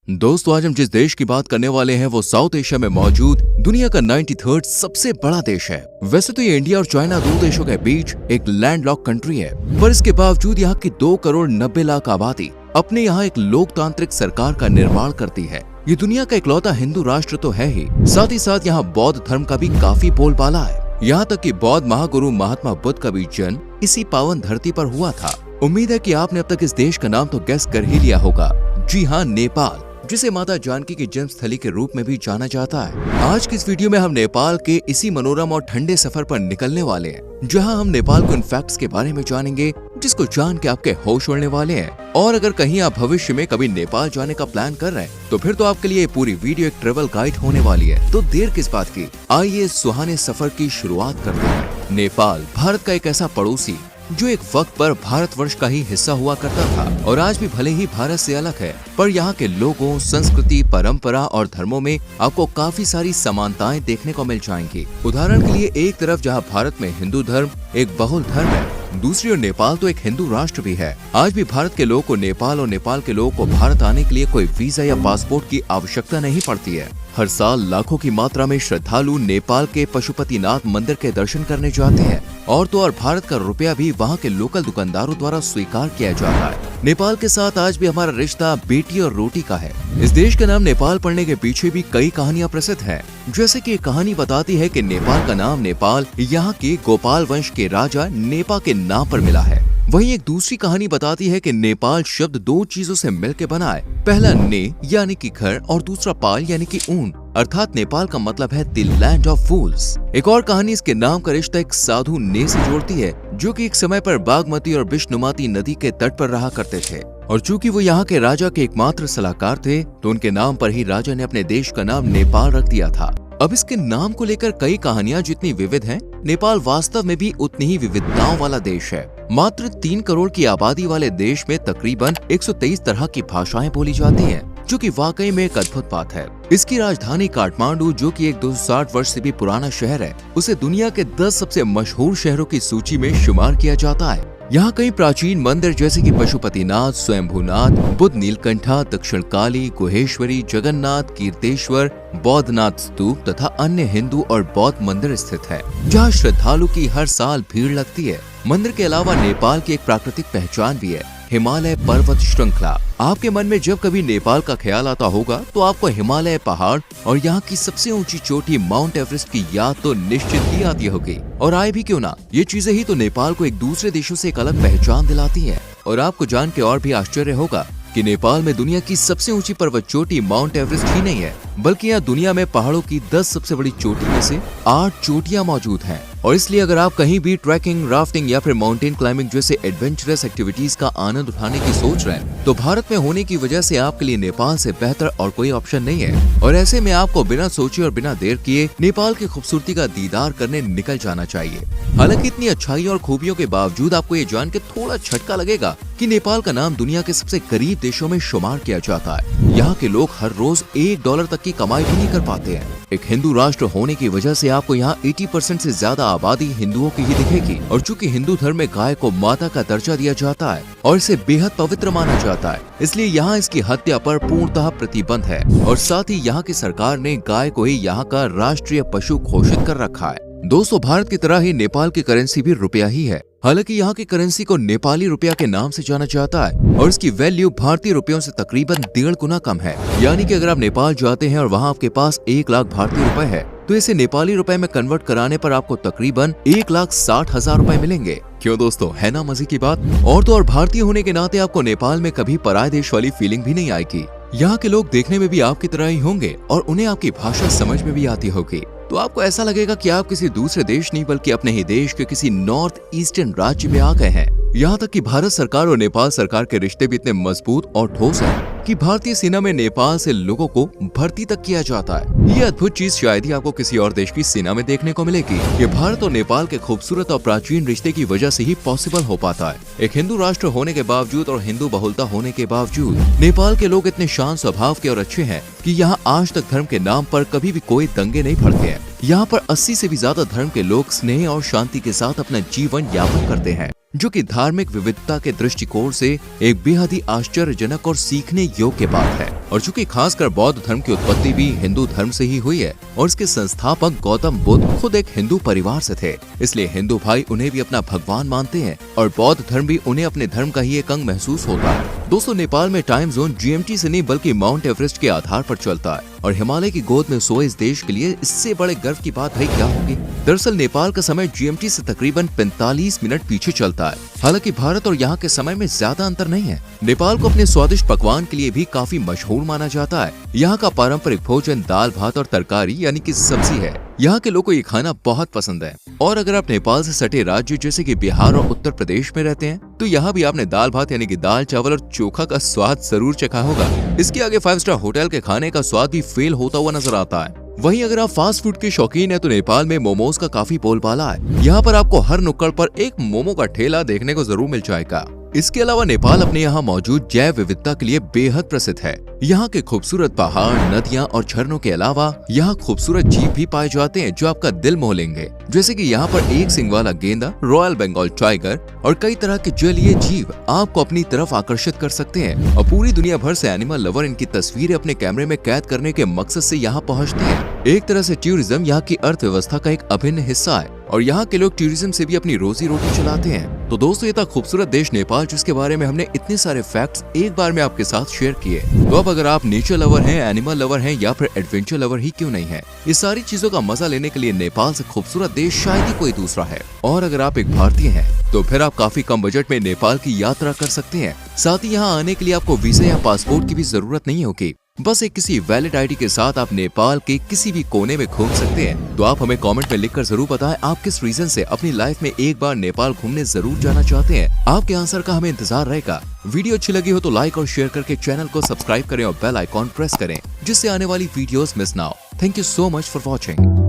दोस्तों, आज हम जिस देश की बात करने वाले हैं वो साउथ एशिया में मौजूद दुनिया का 93rd सबसे बड़ा देश है। वैसे तो ये इंडिया और चाइना दो देशों के बीच एक लैंडलॉक कंट्री है, पर इसके बावजूद यहाँ की 2 करोड़ 90 लाख आबादी अपने यहाँ एक लोकतांत्रिक सरकार का निर्माण करती है। ये दुनिया का इकलौता हिंदू राष्ट्र तो है ही, साथ ही साथ यहाँ बौद्ध धर्म का भी काफी बोलबाला है। यहाँ तक कि बौद्ध महागुरु महात्मा बुद्ध का भी जन्म इसी पावन धरती पर हुआ था। उम्मीद है कि आपने अब तक इस देश का नाम तो गेस कर ही लिया होगा। जी हाँ, नेपाल, जिसे माता जानकी की जन्म स्थली के रूप में भी जाना जाता है। आज की इस वीडियो में हम नेपाल के इसी मनोरम और ठंडे सफर पर निकलने वाले हैं, जहां हम नेपाल के उन फैक्ट्स के बारे में जानेंगे जिसको जान के आपके होश उड़ने वाले हैं। और अगर कहीं आप भविष्य में कभी नेपाल जाने का प्लान कर रहे हैं तो फिर तो आपके लिए पूरी वीडियो एक ट्रेवल गाइड होने वाली है। तो देर किस बात की, आइए इस सुहाने सफर की शुरुआत करते हैं। नेपाल भारत का एक ऐसा पड़ोसी जो एक वक्त पर भारतवर्ष का ही हिस्सा हुआ करता था और आज भी भले ही भारत से अलग है, पर यहाँ के लोगों, संस्कृति, परंपरा और धर्मों में आपको काफी सारी समानताएं देखने को मिल जाएंगी। उदाहरण के लिए, एक तरफ जहाँ भारत में हिंदू धर्म एक बहुल धर्म है, दूसरी ओर नेपाल तो एक हिंदू राष्ट्र भी है। आज भी भारत के लोगों को नेपाल और नेपाल के लोगों को भारत आने के लिए कोई वीजा या पासपोर्ट की आवश्यकता नहीं पड़ती है। हर साल लाखों की मात्रा में श्रद्धालु नेपाल के पशुपतिनाथ मंदिर के दर्शन करने जाते हैं और तो और भारत का रुपया भी वहाँ के लोकल दुकानदारों द्वारा स्वीकार किया जाता है। नेपाल के साथ आज भी हमारा रिश्ता बेटी और रोटी का है। इस देश का नाम नेपाल पड़ने के पीछे भी कई कहानियां प्रसिद्ध हैं। जैसे कि कहानी बताती है कि नेपाल का नाम नेपाल यहाँ के गोपाल वंश के राजा नेपा के नाम पर मिला है। वहीं एक दूसरी कहानी बताती है कि नेपाल शब्द 2 चीजों से मिलकर बना है। पहला ने यानी कि घर और दूसरा पाल यानी कि ऊन, अर्थात नेपाल का मतलब है द लैंड ऑफ फूल्स। एक और कहानी इसके नाम का रिश्ता एक साधु ने से जोड़ती है, जो कि एक समय पर बागमती और विष्णुमती नदी के तट पर रहा करते थे। और चूंकि वो यहाँ के राजा के एकमात्र सलाहकार थे, तो उनके नाम पर ही राजा ने अपने देश का नाम नेपाल रख दिया था। अब इसके नाम को लेकर कई कहानियां जितनी विविध हैं, नेपाल वास्तव में भी उतनी ही विविधताओं वाला देश है। मात्र 3 करोड़ की आबादी वाले देश में तकरीबन 123 तरह की भाषाएं बोली जाती हैं, जो कि वाकई में एक अद्भुत बात है। इसकी राजधानी काठमांडू, जो कि एक 260 वर्ष से भी पुराना शहर है, उसे दुनिया के 10 सबसे मशहूर शहरों की सूची में शुमार किया जाता है। यहाँ कई प्राचीन मंदिर जैसे कि पशुपतिनाथ, स्वयंभूनाथ, बुद्ध नीलकंठा, दक्षिण काली, गुहेश्वरी, जगन्नाथ, कीर्तेश्वर, बौद्धनाथ स्तूप तथा अन्य हिंदू और बौद्ध मंदिर स्थित है, जहाँ श्रद्धालु की हर साल भीड़ लगती है। मंदिर के अलावा नेपाल की एक प्राकृतिक पहचान भी है, हिमालय पर्वत श्रृंखला। आपके मन में जब कभी नेपाल का ख्याल आता होगा तो आपको हिमालय पहाड़ और यहाँ की सबसे ऊंची चोटी माउंट एवरेस्ट की याद तो निश्चित ही आती होगी। और आए भी क्यों ना, ये चीजें ही तो नेपाल को एक दूसरे देशों से एक अलग पहचान दिलाती है। और आपको जान के और भी आश्चर्य होगा कि नेपाल में दुनिया की सबसे ऊंची पर्वत चोटी माउंट एवरेस्ट ही नहीं है, बल्कि यहाँ दुनिया में पहाड़ों की 10 सबसे बड़ी चोटी में से 8 चोटियां मौजूद हैं। और इसलिए अगर आप कहीं भी ट्रैकिंग, राफ्टिंग या फिर माउंटेन क्लाइंबिंग जैसे एडवेंचरस एक्टिविटीज का आनंद उठाने की सोच रहे हैं, तो भारत में होने की वजह से आपके लिए नेपाल से बेहतर और कोई ऑप्शन नहीं है। और ऐसे में आपको बिना सोचे और बिना देर किए नेपाल की खूबसूरती का दीदार करने निकल जाना चाहिए। हालांकि इतनी अच्छाई और खूबियों के बावजूद आपको ये जान के थोड़ा झटका लगेगा कि नेपाल का नाम दुनिया के सबसे गरीब देशों में शुमार किया जाता है। यहाँ के लोग हर रोज $1 तक की कमाई भी नहीं कर पाते हैं। एक हिंदू राष्ट्र होने की वजह से आपको यहाँ 80% से ज्यादा आबादी हिंदुओं की ही दिखेगी। और चूंकि हिंदू धर्म में गाय को माता का दर्जा दिया जाता है और इसे बेहद पवित्र माना जाता है, इसलिए यहाँ इसकी हत्या पर पूर्णतः प्रतिबंध है। और साथ ही यहाँ की सरकार ने गाय को ही यहाँ का राष्ट्रीय पशु घोषित कर रखा है। दोस्तों, भारत की तरह ही नेपाल की करेंसी भी रुपया ही है। हालांकि यहाँ की करेंसी को नेपाली रुपया के नाम से जाना जाता है और इसकी वैल्यू भारतीय रुपयों से तकरीबन 1.5 गुना कम है। यानी कि अगर आप नेपाल जाते हैं और वहाँ आपके पास 1 लाख भारतीय रुपए है, तो इसे नेपाली रुपए में कन्वर्ट कराने पर आपको तकरीबन 1,60,000 रुपए मिलेंगे। क्यों दोस्तों, है ना मजे की बात। और तो और भारतीय होने के नाते आपको नेपाल में कभी पराये देश वाली फीलिंग भी नहीं आएगी। यहाँ के लोग देखने में भी आपकी तरह ही होंगे और उन्हें आपकी भाषा समझ में भी आती होगी। तो आपको ऐसा लगेगा कि आप किसी दूसरे देश नहीं बल्कि अपने ही देश के किसी नॉर्थ ईस्टर्न राज्य में आ गए हैं। यहाँ तक कि भारत सरकार और नेपाल सरकार के रिश्ते भी इतने मजबूत और ठोस हैं कि भारतीय सेना में नेपाल से लोगों को भर्ती तक किया जाता है। ये अद्भुत चीज शायद ही आपको किसी और देश की सेना में देखने को मिलेगी। ये भारत और नेपाल के खूबसूरत और प्राचीन रिश्ते की वजह से ही पॉसिबल हो पाता है। एक हिंदू राष्ट्र होने के बावजूद और हिंदू बहुलता होने के बावजूद नेपाल के लोग इतने शांत स्वभाव के और अच्छे हैं कि यहाँ आज तक धर्म के नाम पर कभी भी कोई दंगे नहीं भड़के हैं। यहाँ पर 80 से भी ज्यादा धर्म के लोग स्नेह और शांति के साथ अपना जीवन यापन करते हैं। जो कि धार्मिक विविधता के दृष्टिकोण से एक बेहद ही आश्चर्यजनक और सीखने योग्य बात है। और चूंकि खासकर बौद्ध धर्म की उत्पत्ति भी हिंदू धर्म से ही हुई है और इसके संस्थापक गौतम बुद्ध खुद एक हिंदू परिवार से थे, इसलिए हिंदू भाई उन्हें भी अपना भगवान मानते हैं और बौद्ध धर्म भी उन्हें अपने धर्म का ही एक अंग महसूस होता है। दोस्तों, नेपाल में टाइम जोन GMT से नहीं बल्कि माउंट एवरेस्ट के आधार पर चलता है और हिमालय की गोद में सोए इस देश के लिए इससे बड़े गर्व की बात भाई क्या होगी। दरअसल नेपाल का समय GMT से तकरीबन 45 मिनट पीछे चलता है। हालांकि भारत और यहाँ के समय में ज्यादा अंतर नहीं है। नेपाल को अपने स्वादिष्ट पकवान के लिए भी काफी मशहूर माना जाता है। यहाँ का पारंपरिक भोजन दाल भात और तरकारी यानी कि सब्जी है। यहाँ के लोगों को ये खाना बहुत पसंद है। और अगर आप नेपाल से सटे राज्य जैसे कि बिहार और उत्तर प्रदेश में रहते हैं तो यहाँ भी आपने दाल भात यानी कि दाल चावल और चोखा का स्वाद जरूर चखा होगा। इसके आगे 5 स्टार होटल के खाने का स्वाद भी फेल होता हुआ नजर आता है। वहीं अगर आप फास्ट फूड के शौकीन हैं तो नेपाल में मोमोज का काफी बोलबाला है। यहाँ पर आपको हर नुक्कड़ पर एक मोमो का ठेला देखने को जरूर मिल जाएगा। इसके अलावा नेपाल अपने यहाँ मौजूद जैव विविधता के लिए बेहद प्रसिद्ध है। यहाँ के खूबसूरत पहाड़, नदियाँ और झरनों के अलावा यहाँ खूबसूरत जीव भी पाए जाते हैं जो आपका दिल मोह लेंगे, जैसे कि यहाँ पर एक सिंग वाला गेंदा, रॉयल बंगाल टाइगर और कई तरह के जलीय जीव आपको अपनी तरफ आकर्षित कर सकते हैं। और पूरी दुनिया भर से एनिमल लवर इनकी तस्वीरें अपने कैमरे में कैद करने के मकसद से यहाँ पहुँचते हैं। एक तरह से टूरिज्म यहाँ की अर्थव्यवस्था का एक अभिन्न हिस्सा है और यहाँ के लोग टूरिज्म से भी अपनी रोजी रोटी चलाते हैं। तो दोस्तों, ये था खूबसूरत देश नेपाल जिसके बारे में हमने इतने सारे फैक्ट्स एक बार में आपके साथ शेयर किए। तो अब अगर आप नेचर लवर हैं, एनिमल लवर हैं या फिर एडवेंचर लवर ही क्यों नहीं है, इस सारी चीजों का मजा लेने के लिए नेपाल से खूबसूरत देश शायद ही कोई दूसरा है। और अगर आप एक भारतीय हैं तो फिर आप काफी कम बजट में नेपाल की यात्रा कर सकते हैं। साथ ही यहाँ आने के लिए आपको वीजा या पासपोर्ट की भी जरूरत नहीं होगी। बस एक किसी वैलिड ID के साथ आप नेपाल के किसी भी कोने में घूम सकते हैं। तो आप हमें कमेंट में लिखकर जरूर बताएं आप किस रीजन से अपनी लाइफ में एक बार नेपाल घूमने जरूर जाना चाहते हैं। आपके आंसर का हमें इंतजार रहेगा। वीडियो अच्छी लगी हो तो लाइक और शेयर करके चैनल को सब्सक्राइब करें और बेल आइकॉन प्रेस करें जिससे आने वाली वीडियोस मिस ना हो। Thank you so much for watching.